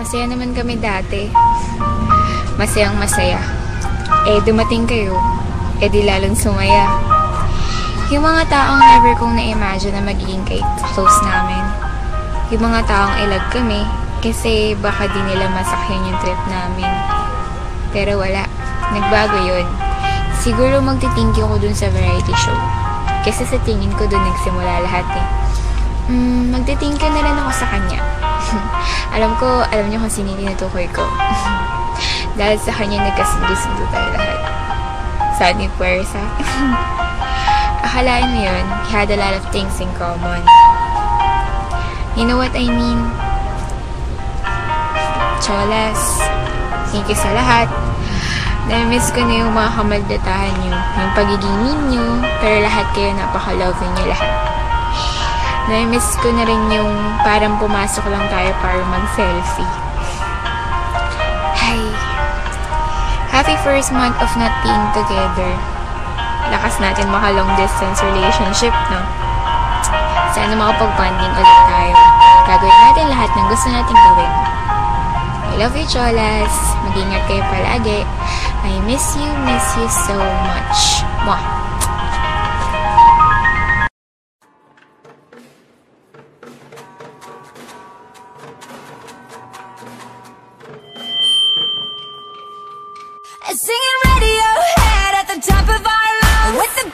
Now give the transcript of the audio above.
Masaya naman kami dati. Masayang masaya. Eh, dumating kayo. Eh, di lalong sumaya. Yung mga taong never kong na-imagine na magiging close namin. Yung mga taong ilag kami kasi baka di nila masakyan yung trip namin. Pero wala. Nagbago yun. Siguro magti-thank you ko dun sa variety show. Kasi sa tingin ko dun nagsimula lahat eh. Magti-thank you na rin ako sa kanya. Alam niyo kung sino yung tinutukoy ko. Dahil sa kanya nagkasundo-sundo tayo lahat. Sad ni Puwersa. Akalain mo yun, we had a lot of things in common. You know what I mean? Cholas, thank you sa lahat. Na-miss ko na yung mga kamaldatahan nyo, yung pagiging ninyo, pero lahat kayo napaka-love nyo lahat. Na-miss ko na rin yung parang pumasok lang tayo para mag-selfie. Hi! Happy first month of not being together. Lakas natin maka-long distance relationship, no? Sana makapag-bonding ulit tayo. Gagawin natin lahat ng gusto natin gawin. I love you, Cholas. Mag-ingat kayo palagi. I miss you so much. Mwah! Singing Radiohead at the top of our lungs with the